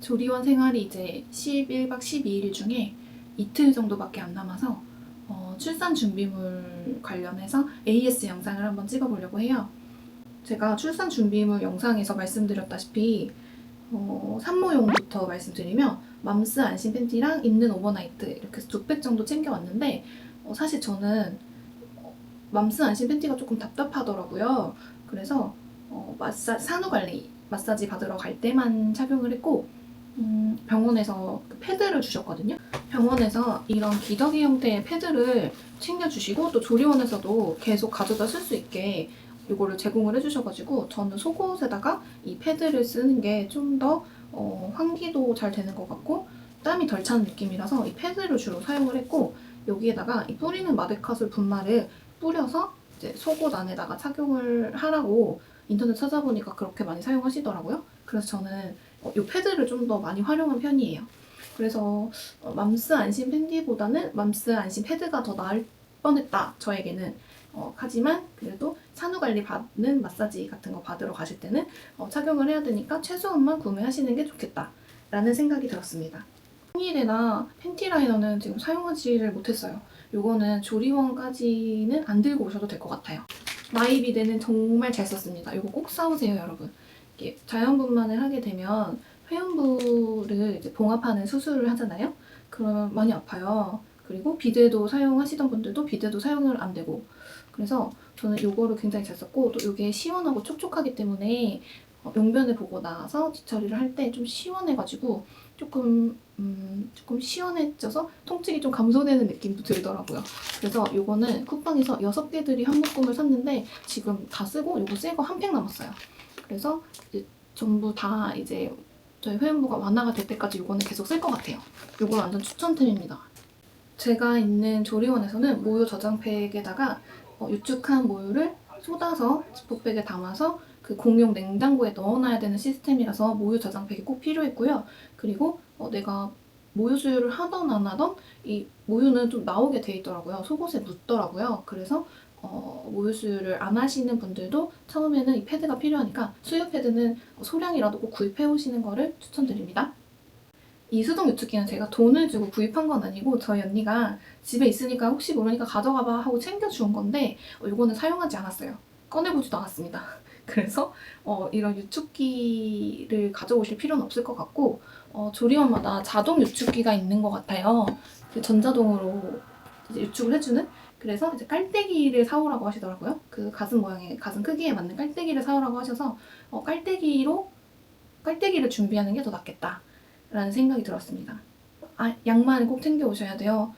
조리원 생활이 이제 11박 12일 중에 이틀 정도밖에 안 남아서 출산 준비물 관련해서 AS 영상을 한번 찍어보려고 해요. 제가 출산 준비물 영상에서 말씀드렸다시피 산모용부터 말씀드리면 맘스 안심 팬티랑 입는 오버나이트 이렇게 두 팩 정도 챙겨왔는데 사실 저는 맘스 안심 팬티가 조금 답답하더라고요. 그래서 산후관리 마사지 받으러 갈 때만 착용을 했고 병원에서 그 패드를 주셨거든요. 병원에서 이런 기저귀 형태의 패드를 챙겨주시고 또 조리원에서도 계속 가져다 쓸 수 있게 이거를 제공을 해주셔가지고 저는 속옷에다가 이 패드를 쓰는 게 좀 더 환기도 잘 되는 것 같고 땀이 덜 차는 느낌이라서 이 패드를 주로 사용을 했고 여기에다가 이 뿌리는 마데카솔 분말을 뿌려서 이제 속옷 안에다가 착용을 하라고 인터넷 찾아보니까 그렇게 많이 사용하시더라고요. 그래서 저는 이 패드를 좀 더 많이 활용한 편이에요. 그래서 맘스 안심 팬티보다는 맘스 안심 패드가 더 나을 뻔했다, 저에게는. 하지만 그래도 산후관리 받는 마사지 같은 거 받으러 가실 때는 착용을 해야 되니까 최소한만 구매하시는 게 좋겠다 라는 생각이 들었습니다. 콩일이나 팬티 라이너는 지금 사용하지를 못했어요. 요거는 조리원까지는 안 들고 오셔도 될 것 같아요. 마이비데는 정말 잘 썼습니다. 요거 꼭 사오세요, 여러분. 이게 자연분만을 하게 되면 회음부를 이제 봉합하는 수술을 하잖아요. 그러면 많이 아파요. 그리고 비데도 사용하시던 분들도 비데도 사용을 안 되고. 그래서 저는 요거를 굉장히 잘 썼고 또 이게 시원하고 촉촉하기 때문에 용변을 보고 나서 뒤처리를 할 때 좀 시원해가지고 조금 시원해져서 통증이 좀 감소되는 느낌도 들더라고요. 그래서 요거는 쿠팡에서 6개들이 한 묶음을 샀는데 지금 다 쓰고 요거 새 거 한 팩 남았어요. 그래서 이제 전부 다 이제 저희 회원부가 완화가 될 때까지 요거는 계속 쓸 것 같아요. 요거 완전 추천템입니다. 제가 있는 조리원에서는 모유 저장팩에다가 유축한 모유를 쏟아서 지퍼백에 담아서 그 공용 냉장고에 넣어놔야 되는 시스템이라서 모유 저장팩이 꼭 필요했고요. 그리고 내가 모유 수유를 하던 안 하던 이 모유는 좀 나오게 돼 있더라고요. 속옷에 묻더라고요. 그래서 모유 수유를 안 하시는 분들도 처음에는 이 패드가 필요하니까 수유 패드는 소량이라도 꼭 구입해 오시는 거를 추천드립니다. 이 수동 유축기는 제가 돈을 주고 구입한 건 아니고 저희 언니가 집에 있으니까 혹시 모르니까 가져가봐 하고 챙겨준 건데 이거는 사용하지 않았어요. 꺼내보지도 않았습니다. 그래서 이런 유축기를 가져오실 필요는 없을 것 같고 조리원마다 자동 유축기가 있는 것 같아요. 그 전자동으로 이제 유축을 해주는. 그래서 이제 깔때기를 사오라고 하시더라고요. 그 가슴 모양의 가슴 크기에 맞는 깔때기를 사오라고 하셔서 깔때기를 준비하는 게 더 낫겠다 라는 생각이 들었습니다. 양말을 꼭 챙겨 오셔야 돼요.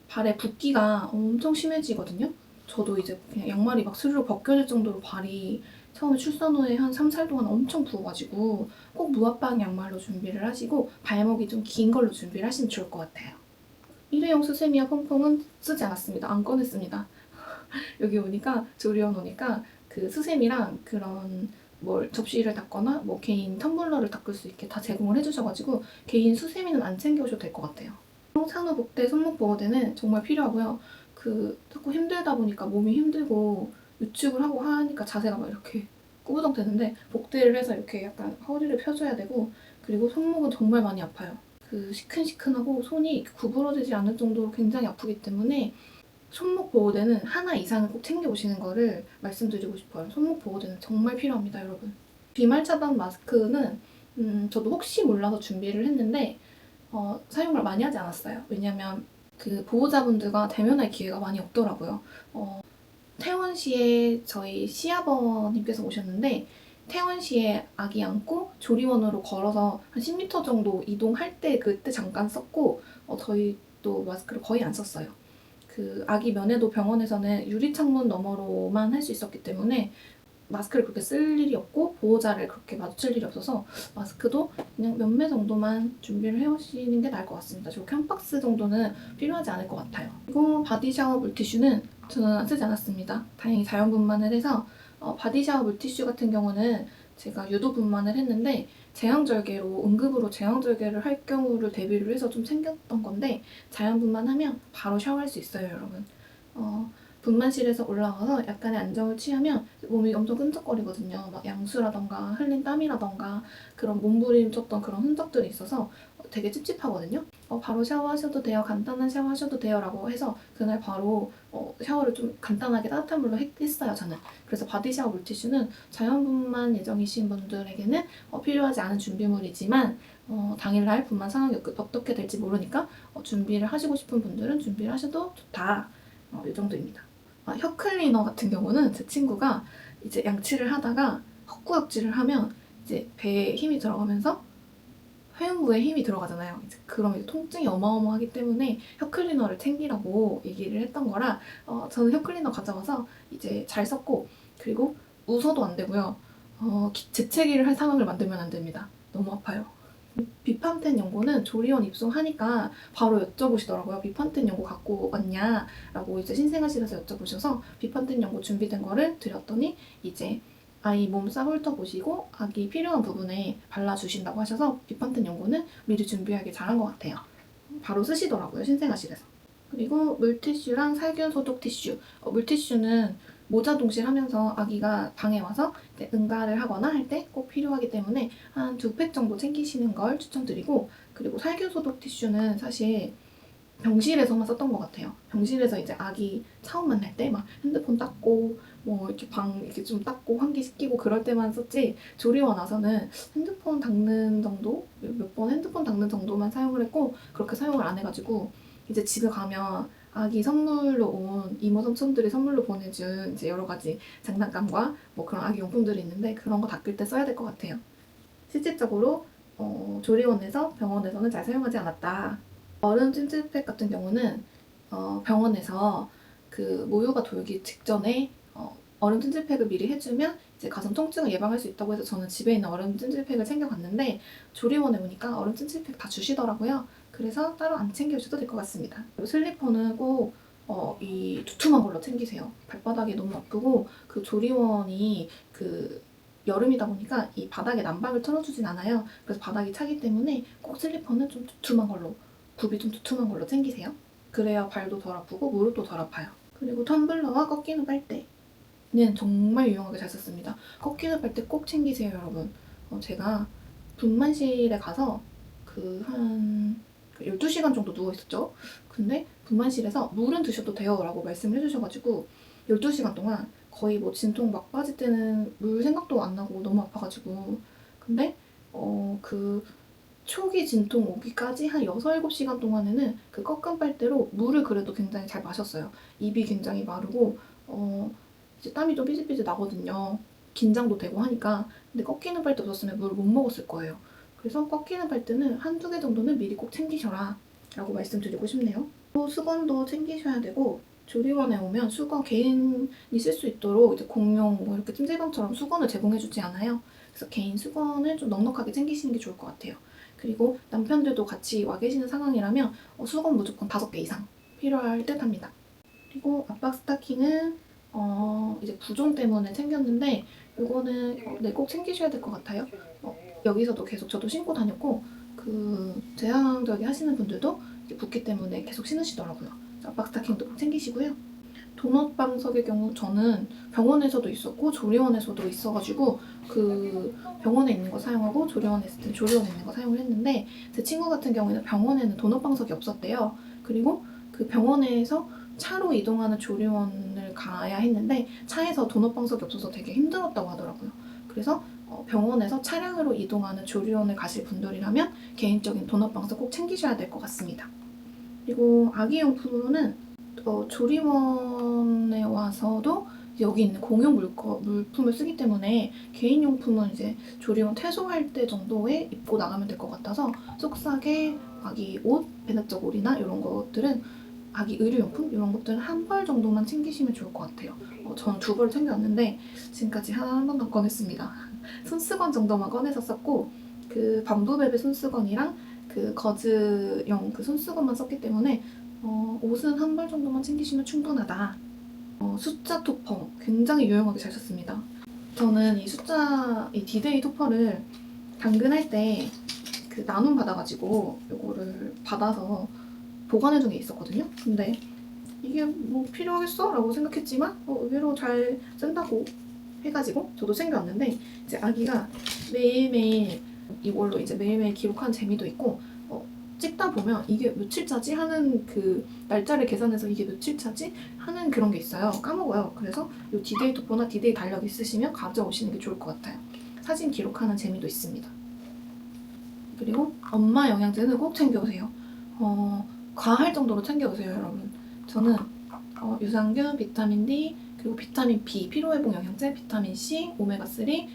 발에 붓기가 엄청 심해지거든요. 저도 이제 그냥 양말이 막 스르르 벗겨질 정도로 발이 처음에 출산 후에 한 3, 4일 동안 엄청 부어가지고 꼭 무압방 양말로 준비를 하시고 발목이 좀 긴 걸로 준비를 하시면 좋을 것 같아요. 일회용 수세미와 퐁퐁은 쓰지 않았습니다. 안 꺼냈습니다. 여기 오니까 조리원 오니까 그 수세미랑 그런 접시를 닦거나 개인 텀블러를 닦을 수 있게 다 제공을 해주셔가지고 개인 수세미는 안 챙겨오셔도 될 것 같아요. 산후 복대 손목 보호대는 정말 필요하고요. 자꾸 힘들다 보니까 몸이 힘들고 유축을 하고 하니까 자세가 막 이렇게 꾸부정되는데 복대를 해서 이렇게 약간 허리를 펴줘야 되고 그리고 손목은 정말 많이 아파요. 시큰시큰하고 손이 구부러지지 않을 정도로 굉장히 아프기 때문에 손목 보호대는 하나 이상은 꼭 챙겨오시는 거를 말씀드리고 싶어요. 손목 보호대는 정말 필요합니다, 여러분. 비말 차단 마스크는 저도 혹시 몰라서 준비를 했는데 사용을 많이 하지 않았어요. 왜냐면 그 보호자분들과 대면할 기회가 많이 없더라고요. 태원시에 저희 시아버님께서 오셨는데 태원시에 아기 안고 조리원으로 걸어서 한 10m 정도 이동할 때 그때 잠깐 썼고 저희도 마스크를 거의 안 썼어요. 아기 면회도 병원에서는 유리창문 너머로만 할 수 있었기 때문에 마스크를 그렇게 쓸 일이 없고 보호자를 그렇게 마주칠 일이 없어서 마스크도 그냥 몇 매 정도만 준비를 해오시는 게 나을 것 같습니다. 저렇게 한 박스 정도는 필요하지 않을 것 같아요. 그리고 바디샤워 물티슈는 저는 쓰지 않았습니다. 다행히 자연분만을 해서 바디샤워 물티슈 같은 경우는 제가 유도분만을 했는데 제왕절개로 응급으로 제왕절개를 할 경우를 대비를 해서 좀 챙겼던 건데 자연분만하면 바로 샤워할 수 있어요, 여러분. 분만실에서 올라와서 약간의 안정을 취하면 몸이 엄청 끈적거리거든요. 막 양수라던가 흘린 땀이라던가 그런 몸부림쳤던 그런 흔적들이 있어서 되게 찝찝하거든요. 바로 샤워하셔도 돼요. 간단한 샤워하셔도 돼요. 라고 해서 그날 바로 샤워를 좀 간단하게 따뜻한 물로 했어요. 저는. 그래서 바디샤워 물티슈는 자연분만 예정이신 분들에게는 필요하지 않은 준비물이지만 당일날 분만 상황이 어떻게 될지 모르니까 준비를 하시고 싶은 분들은 준비를 하셔도 좋다. 이 정도입니다. 혀 클리너 같은 경우는 제 친구가 이제 양치를 하다가 헛구역질을 하면 이제 배에 힘이 들어가면서 회음부에 힘이 들어가잖아요. 이제 그러면 통증이 어마어마하기 때문에 혀 클리너를 챙기라고 얘기를 했던 거라 저는 혀 클리너 가져와서 이제 잘 썼고, 그리고 웃어도 안 되고요. 재채기를 할 상황을 만들면 안 됩니다. 너무 아파요. 비판텐 연고는 조리원 입소하니까 바로 여쭤보시더라고요. 비판텐 연고 갖고 왔냐? 라고 이제 신생아실에서 여쭤보셔서 비판텐 연고 준비된 거를 드렸더니 이제 아이 몸 싹 훑어보시고 아기 필요한 부분에 발라주신다고 하셔서 비판텐 연고는 미리 준비하기 잘한 것 같아요. 바로 쓰시더라고요, 신생아실에서. 그리고 물티슈랑 살균 소독 티슈. 물티슈는 모자 동실하면서 아기가 방에 와서 응가를 하거나 할 때 꼭 필요하기 때문에 한 2팩 정도 챙기시는 걸 추천드리고, 그리고 살균 소독 티슈는 사실 병실에서만 썼던 것 같아요. 병실에서 이제 아기 처음 만날 때 막 핸드폰 닦고 뭐 이렇게 방 이렇게 좀 닦고 환기시키고 그럴 때만 썼지, 조리원 와서는 핸드폰 닦는 정도, 몇 번 핸드폰 닦는 정도만 사용을 했고 그렇게 사용을 안 해가지고 이제 집에 가면 아기 선물로 온 이모 삼촌들이 선물로 보내준 이제 여러 가지 장난감과 뭐 그런 아기 용품들이 있는데 그런 거 닦을 때 써야 될 것 같아요. 실질적으로 조리원에서 병원에서는 잘 사용하지 않았다. 얼음 찜질팩 같은 경우는 병원에서 그 모유가 돌기 직전에 얼음 찜질팩을 미리 해주면 이제 가슴 통증을 예방할 수 있다고 해서 저는 집에 있는 얼음 찜질팩을 챙겨갔는데 조리원에 오니까 얼음 찜질팩 다 주시더라고요. 그래서 따로 안 챙겨주셔도 될 것 같습니다. 그리고 슬리퍼는 꼭 이 두툼한 걸로 챙기세요. 발바닥이 너무 아프고 그 조리원이 그 여름이다 보니까 이 바닥에 난방을 틀어주진 않아요. 그래서 바닥이 차기 때문에 꼭 슬리퍼는 좀 두툼한 걸로, 굽이 좀 두툼한 걸로 챙기세요. 그래야 발도 덜 아프고 무릎도 덜 아파요. 그리고 텀블러와 꺾이는 빨대는 정말 유용하게 잘 썼습니다. 꺾이는 빨대 꼭 챙기세요, 여러분. 제가 분만실에 가서 한 12시간 정도 누워있었죠. 근데 분만실에서 물은 드셔도 돼요 라고 말씀을 해주셔가지고 12시간 동안 거의 뭐 진통 막 빠질 때는 물 생각도 안 나고 너무 아파가지고, 근데 그 초기 진통 오기까지 한 6, 7시간 동안에는 그 꺾은 빨대로 물을 그래도 굉장히 잘 마셨어요. 입이 굉장히 마르고 이제 땀이 좀 삐질삐질 나거든요. 긴장도 되고 하니까. 근데 꺾이는 빨대 없었으면 물을 못 먹었을 거예요. 그래서 꺾이는 빨대는 한두 개 정도는 미리 꼭 챙기셔라 라고 말씀드리고 싶네요. 또 수건도 챙기셔야 되고, 조리원에 오면 수건 개인이 쓸 수 있도록 이제 공용 뭐 이렇게 찜질방처럼 수건을 제공해주지 않아요. 그래서 개인 수건을 좀 넉넉하게 챙기시는 게 좋을 것 같아요. 그리고 남편들도 같이 와 계시는 상황이라면 수건 무조건 5개 이상 필요할 듯 합니다. 그리고 압박 스타킹은 이제 부종 때문에 챙겼는데 이거는 네, 꼭 챙기셔야 될 것 같아요. 여기서도 계속 저도 신고 다녔고 그 제왕절개 하시는 분들도 붓기 때문에 계속 신으시더라고요. 압박 스타킹도 꼭 챙기시고요. 도넛 방석의 경우 저는 병원에서도 있었고 조리원에서도 있어가지고 그 병원에 있는 거 사용하고 조리원에 있을 때 조리원에 있는 거 사용을 했는데, 제 친구 같은 경우에는 병원에는 도넛 방석이 없었대요. 그리고 그 병원에서 차로 이동하는 조리원을 가야 했는데 차에서 도넛 방석이 없어서 되게 힘들었다고 하더라고요. 그래서 병원에서 차량으로 이동하는 조리원을 가실 분들이라면 개인적인 도넛 방석 꼭 챙기셔야 될 것 같습니다. 그리고 아기용품은 조리원에 와서도 여기 있는 공용 물품을 쓰기 때문에 개인용품은 이제 조리원 퇴소할 때 정도에 입고 나가면 될 것 같아서 속삭에 아기 옷, 배냇저고리나 이런 것들은 아기 의류용품 이런 것들은 한 벌 정도만 챙기시면 좋을 것 같아요. 저는 2벌 챙겨왔는데 지금까지 한 번도 안 꺼냈습니다. 손수건 정도만 꺼내서 썼고 그 밤부베베 손수건이랑 그 거즈용 그 손수건만 썼기 때문에 옷은 한 벌 정도만 챙기시면 충분하다. 숫자 토퍼 굉장히 유용하게 잘 썼습니다. 저는 이 디데이 토퍼를 당근할 때 그 나눔 받아가지고 이거를 받아서 보관해둔 게 있었거든요. 근데 이게 뭐 필요하겠어? 라고 생각했지만 의외로 잘 쓴다고 해가지고 저도 챙겨왔는데, 이제 아기가 매일매일 이걸로 이제 매일매일 기록하는 재미도 있고, 찍다 보면 이게 며칠차지 하는 그 날짜를 계산해서 이게 며칠차지 하는 그런 게 있어요. 까먹어요. 그래서 이 디데이 토퍼나 디데이 달력 있으시면 가져오시는 게 좋을 것 같아요. 사진 기록하는 재미도 있습니다. 그리고 엄마 영양제는 꼭 챙겨오세요. 과할 정도로 챙겨오세요, 여러분. 저는 유산균, 비타민 D, 그리고 비타민 B, 피로회복 영양제, 비타민 C, 오메가3,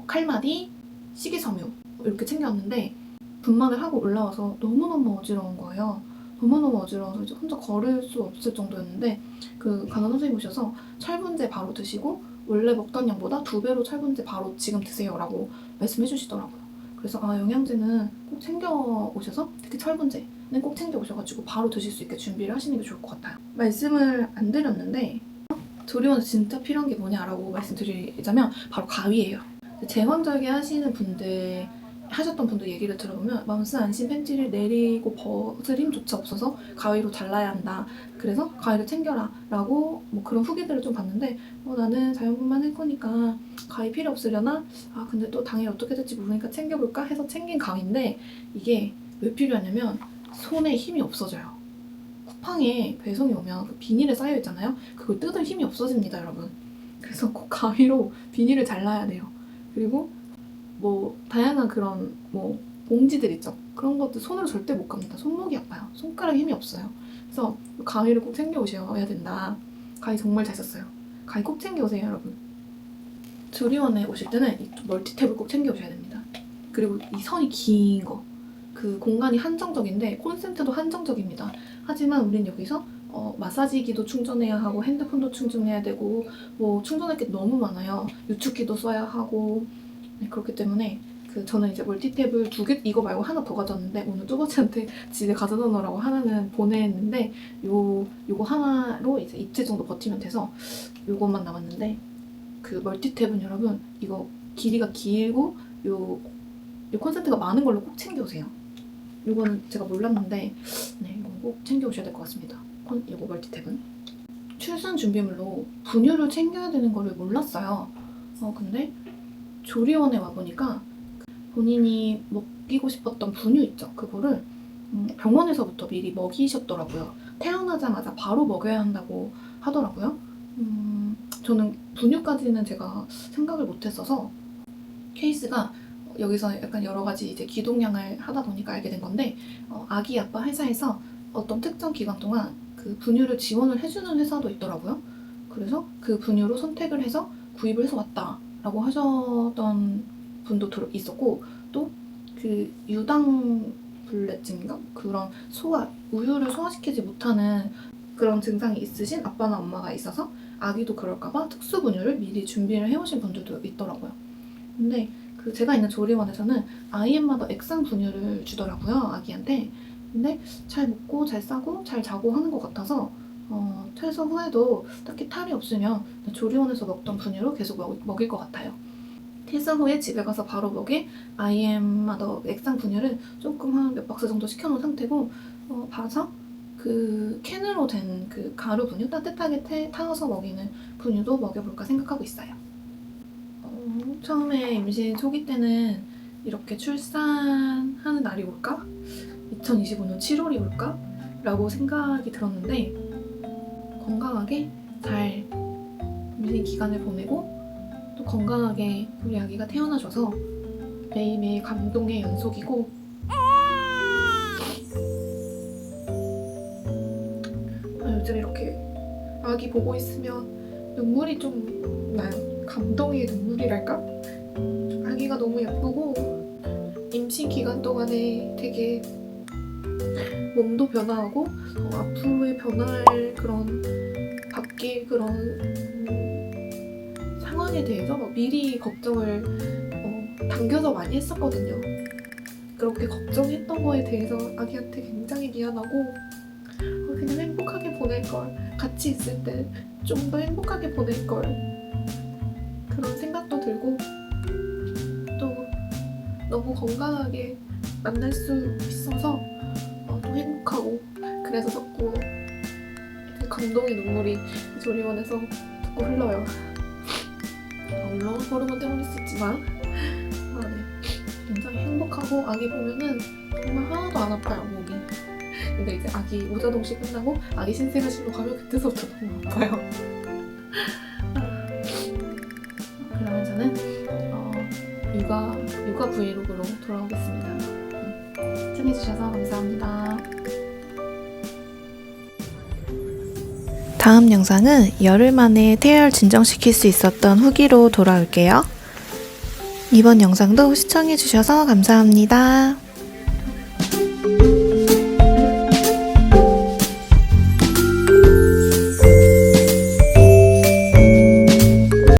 칼마디, 식이섬유 이렇게 챙겨왔는데, 분만을 하고 올라와서 너무너무 어지러운 거예요. 너무너무 어지러워서 이제 혼자 걸을 수 없을 정도였는데, 그 간호 선생님 오셔서 철분제 바로 드시고 원래 먹던 양보다 2배로 철분제 바로 지금 드세요 라고 말씀해 주시더라고요. 그래서 영양제는 꼭 챙겨 오셔서, 특히 철분제는 꼭 챙겨 오셔가지고 바로 드실 수 있게 준비를 하시는 게 좋을 것 같아요. 말씀을 안 드렸는데 조리원에서 진짜 필요한 게 뭐냐라고 말씀드리자면 바로 가위예요. 제왕절개 하셨던 분들 얘기를 들어보면 맘스 안심 팬티를 내리고 벗을 힘조차 없어서 가위로 잘라야 한다. 그래서 가위를 챙겨라 라고 뭐 그런 후기들을 좀 봤는데, 나는 자연분만 할 거니까 가위 필요 없으려나? 근데 또 당일 어떻게 될지 모르니까 챙겨볼까 해서 챙긴 가위인데, 이게 왜 필요하냐면 손에 힘이 없어져요. 쿠팡에 배송이 오면 그 비닐에 쌓여있잖아요. 그걸 뜯을 힘이 없어집니다, 여러분. 그래서 꼭 가위로 비닐을 잘라야 돼요. 그리고 뭐 다양한 그런 뭐 봉지들 있죠. 그런 것도 손으로 절대 못 갑니다. 손목이 아파요. 손가락에 힘이 없어요. 그래서 가위를 꼭 챙겨 오셔야 된다. 가위 정말 잘 썼어요. 가위 꼭 챙겨 오세요, 여러분. 조리원에 오실 때는 이 멀티탭을 꼭 챙겨 오셔야 됩니다. 그리고 이 선이 긴 거, 그 공간이 한정적인데 콘센트도 한정적입니다. 하지만 우린 여기서 마사지기도 충전해야 하고 핸드폰도 충전해야 되고 뭐 충전할 게 너무 많아요. 유축기도 써야 하고. 네, 그렇기 때문에 저는 이제 멀티탭을 2개, 이거 말고 하나 더 가져왔는데, 오늘 뚜벅이한테 집에 가져다 놓으라고 하나는 보냈는데 요거 하나로 이제 이틀 정도 버티면 돼서 요것만 남았는데, 그 멀티탭은 여러분 이거 길이가 길고 요 콘센트가 많은 걸로 꼭 챙겨오세요. 요거는 제가 몰랐는데 네, 이거 꼭 챙겨오셔야 될 것 같습니다. 요거 멀티탭은. 출산 준비물로 분유를 챙겨야 되는 거를 몰랐어요. 근데 조리원에 와보니까 본인이 먹이고 싶었던 분유 있죠? 그거를 병원에서부터 미리 먹이셨더라고요. 태어나자마자 바로 먹여야 한다고 하더라고요. 저는 분유까지는 제가 생각을 못했어서, 케이스가 여기서 약간 여러 가지 이제 기동량을 하다 보니까 알게 된 건데, 아기 아빠 회사에서 어떤 특정 기간 동안 그 분유를 지원을 해주는 회사도 있더라고요. 그래서 그 분유로 선택을 해서 구입을 해서 왔다 라고 하셨던 분도 있었고, 또 그 유당불내증인가? 그런 우유를 소화시키지 못하는 그런 증상이 있으신 아빠나 엄마가 있어서 아기도 그럴까봐 특수 분유를 미리 준비를 해오신 분들도 있더라고요. 근데 제가 있는 조리원에서는 IM마다 액상 분유를 주더라고요, 아기한테. 근데 잘 먹고 잘 싸고 잘 자고 하는 것 같아서 퇴소 후에도 딱히 탈이 없으면 조리원에서 먹던 분유로 계속 먹일 것 같아요. 퇴소 후에 집에 가서 바로 먹일 IM마더 액상 분유를 조금 한 몇 박스 정도 시켜놓은 상태고, 봐서 그 캔으로 된 그 가루 분유, 따뜻하게 타서 먹이는 분유도 먹여볼까 생각하고 있어요. 처음에 임신 초기 때는 이렇게 출산하는 날이 올까? 2025년 7월이 올까? 라고 생각이 들었는데, 건강하게 잘 임신 기간을 보내고 또 건강하게 우리 아기가 태어나줘서 매일매일 감동의 연속이고, 요즘 이렇게 아기 보고 있으면 눈물이 좀 나요. 감동의 눈물이랄까? 아기가 너무 예쁘고 임신 기간 동안에 되게 몸도 변화하고 앞으로의 변화할 그런 바뀔 그런 상황에 대해서 미리 걱정을 당겨서 많이 했었거든요. 그렇게 걱정했던 거에 대해서 아기한테 굉장히 미안하고, 그냥 행복하게 보낼걸, 같이 있을 때 좀 더 행복하게 보낼걸, 그런 생각도 들고, 또 너무 건강하게 만날 수 있어서 또 행복하고, 그래서 자꾸 감동의 눈물이 조리원에서 자꾸 흘러요. 물론 호르몬 때문일 수 있지만 굉장히 행복하고 아기 보면은 정말 하나도 안 아파요, 몸이. 근데 이제 아기 오자동식 끝나고 아기 신생아실로 가면 그때서부터 너무 아파요. 그러면 저는 육아 브이로그로 돌아오겠습니다. 시청해주셔서 감사합니다. 다음 영상은 열흘 만에 태아를 진정시킬 수 있었던 후기로 돌아올게요. 이번 영상도 시청해주셔서 감사합니다.